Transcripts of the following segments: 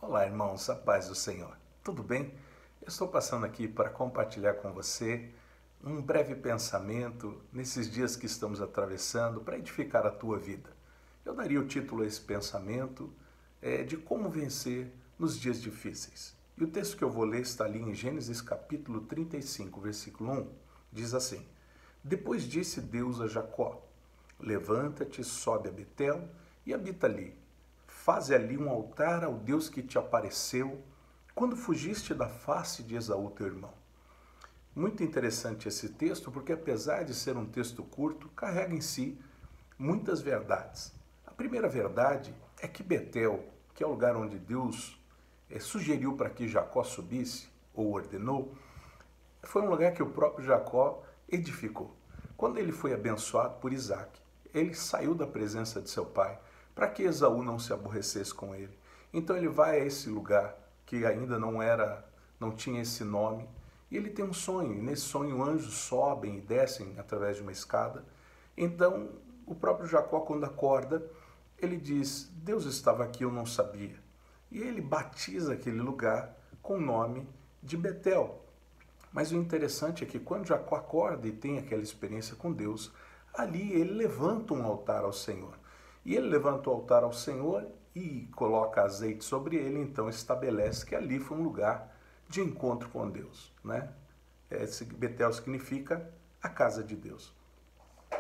Olá, irmãos, a paz do Senhor. Tudo bem? Eu estou passando aqui para compartilhar com você um breve pensamento nesses dias que estamos atravessando para edificar a tua vida. Eu daria o título a esse pensamento de como vencer nos dias difíceis. E o texto que eu vou ler está ali em Gênesis capítulo 35, versículo 1. Diz assim: Depois disse Deus a Jacó: Levanta-te, sobe a Betel e habita ali. Faze ali um altar ao Deus que te apareceu quando fugiste da face de Esaú, teu irmão. Muito interessante esse texto, porque apesar de ser um texto curto, carrega em si muitas verdades. A primeira verdade é que Betel, que é o lugar onde Deus sugeriu para que Jacó subisse, ou ordenou, foi um lugar que o próprio Jacó edificou. Quando ele foi abençoado por Isaac, ele saiu da presença de seu pai para que Esaú não se aborrecesse com ele. Então ele vai a esse lugar que ainda não tinha esse nome, e ele tem um sonho, e nesse sonho anjos sobem e descem através de uma escada. Então o próprio Jacó, quando acorda, ele diz: Deus estava aqui, eu não sabia. E ele batiza aquele lugar com o nome de Betel. Mas o interessante é que quando Jacó acorda e tem aquela experiência com Deus, ali ele levanta um altar ao Senhor. E ele levanta o altar ao Senhor e coloca azeite sobre ele, então estabelece que ali foi um lugar de encontro com Deus, né? Betel significa a casa de Deus.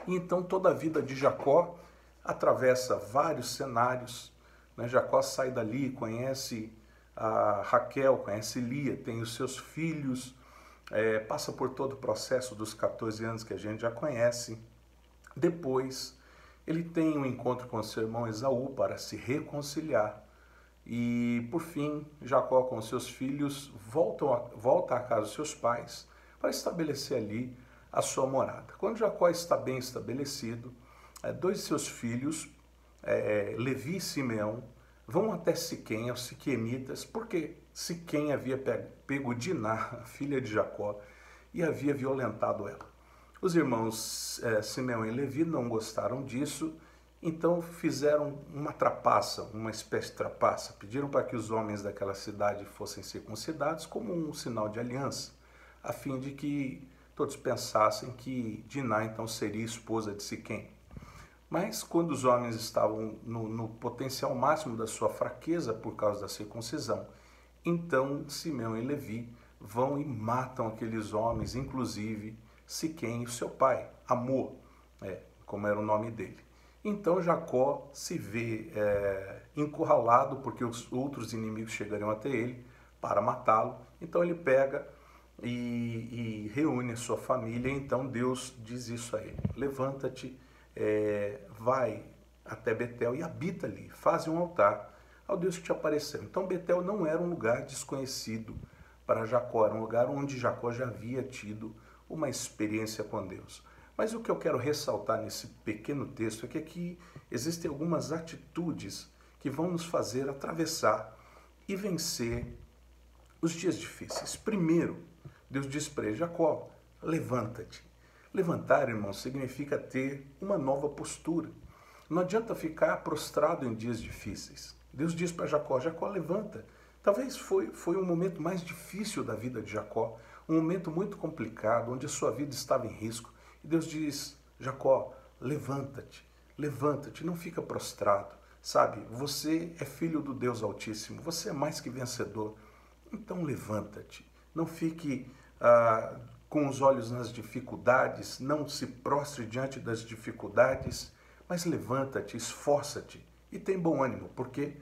E então toda a vida de Jacó atravessa vários cenários, né? Jacó sai dali, conhece a Raquel, conhece Lia, tem os seus filhos, passa por todo o processo dos 14 anos que a gente já conhece. Depois ele tem um encontro com seu irmão Esaú para se reconciliar. E, por fim, Jacó com seus filhos volta à casa dos seus pais para estabelecer ali a sua morada. Quando Jacó está bem estabelecido, dois de seus filhos, Levi e Simeão, vão até Siquém, aos siquemitas, porque Siquém havia pego Diná, a filha de Jacó, e havia violentado ela. Os irmãos Simeão e Levi não gostaram disso, então fizeram uma trapaça, uma espécie de trapaça. Pediram para que os homens daquela cidade fossem circuncidados como um sinal de aliança, a fim de que todos pensassem que Diná então seria esposa de Siquém. Mas quando os homens estavam no potencial máximo da sua fraqueza por causa da circuncisão, então Simeão e Levi vão e matam aqueles homens, inclusive Siquém, o seu pai, Amor, como era o nome dele. Então Jacó se vê encurralado porque os outros inimigos chegariam até ele para matá-lo. Então ele pega e reúne a sua família. Então Deus diz isso a ele: levanta-te, vai até Betel e habita ali, faz um altar ao Deus que te apareceu. Então Betel não era um lugar desconhecido para Jacó, era um lugar onde Jacó já havia tido uma experiência com Deus. Mas o que eu quero ressaltar nesse pequeno texto é que aqui existem algumas atitudes que vão nos fazer atravessar e vencer os dias difíceis. Primeiro, Deus diz para ele: Jacó, levanta-te. Levantar, irmão, significa ter uma nova postura. Não adianta ficar prostrado em dias difíceis. Deus diz para Jacó: Jacó, levanta. Talvez foi o momento mais difícil da vida de Jacó, um momento muito complicado, onde a sua vida estava em risco. E Deus diz: Jacó, levanta-te, não fica prostrado. Sabe, você é filho do Deus Altíssimo, você é mais que vencedor. Então levanta-te, não fique com os olhos nas dificuldades, não se prostre diante das dificuldades, mas levanta-te, esforça-te e tem bom ânimo, porque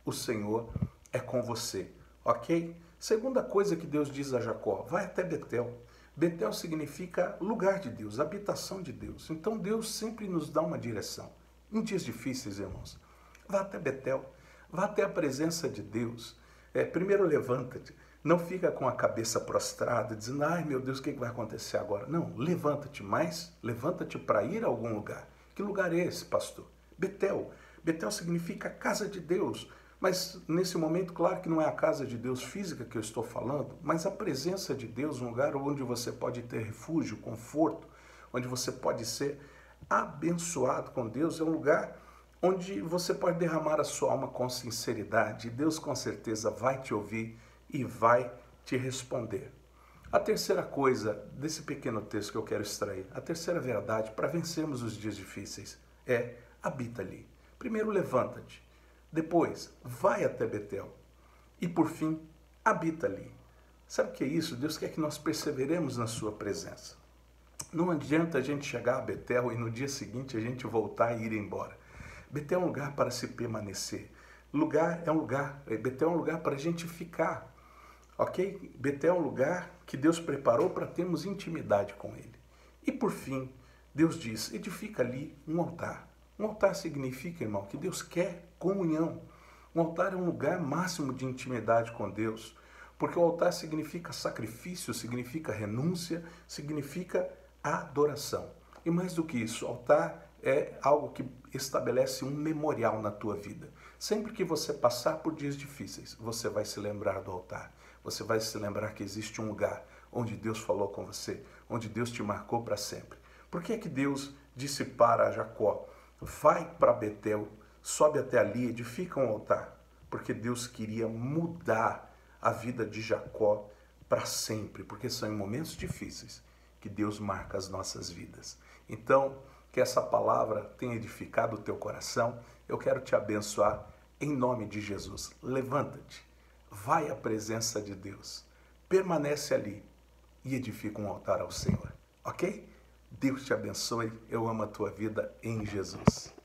o Senhor é com você, ok? Segunda coisa que Deus diz a Jacó: vai até Betel. Betel significa lugar de Deus, habitação de Deus. Então Deus sempre nos dá uma direção. Em dias difíceis, irmãos, vá até Betel, vá até a presença de Deus. Primeiro levanta-te, não fica com a cabeça prostrada, dizendo: ai meu Deus, o que vai acontecer agora? Não, levanta-te, mas levanta-te para ir a algum lugar. Que lugar é esse, pastor? Betel. Betel significa casa de Deus. Mas nesse momento, claro que não é a casa de Deus física que eu estou falando, mas a presença de Deus, um lugar onde você pode ter refúgio, conforto, onde você pode ser abençoado com Deus, é um lugar onde você pode derramar a sua alma com sinceridade. Deus com certeza vai te ouvir e vai te responder. A terceira coisa desse pequeno texto que eu quero extrair, a terceira verdade para vencermos os dias difíceis é: habita ali. Primeiro, levanta-te. Depois, vai até Betel. E por fim, habita ali. Sabe o que é isso? Deus quer que nós perseveremos na sua presença. Não adianta a gente chegar a Betel e no dia seguinte a gente voltar e ir embora. Betel é um lugar para se permanecer. Betel é um lugar para a gente ficar. Ok? Betel é um lugar que Deus preparou para termos intimidade com Ele. E por fim, Deus diz: edifica ali um altar. Um altar significa, irmão, que Deus quer comunhão. Um altar é um lugar máximo de intimidade com Deus, porque o altar significa sacrifício, significa renúncia, significa adoração. E mais do que isso, o altar é algo que estabelece um memorial na tua vida. Sempre que você passar por dias difíceis, você vai se lembrar do altar. Você vai se lembrar que existe um lugar onde Deus falou com você, onde Deus te marcou para sempre. Por que é que Deus disse para Jacó: vai para Betel, sobe até ali, edifica um altar? Porque Deus queria mudar a vida de Jacó para sempre, porque são em momentos difíceis que Deus marca as nossas vidas. Então, que essa palavra tenha edificado o teu coração. Eu quero te abençoar em nome de Jesus. Levanta-te, vai à presença de Deus, permanece ali e edifica um altar ao Senhor, ok? Deus te abençoe, eu amo a tua vida em Jesus.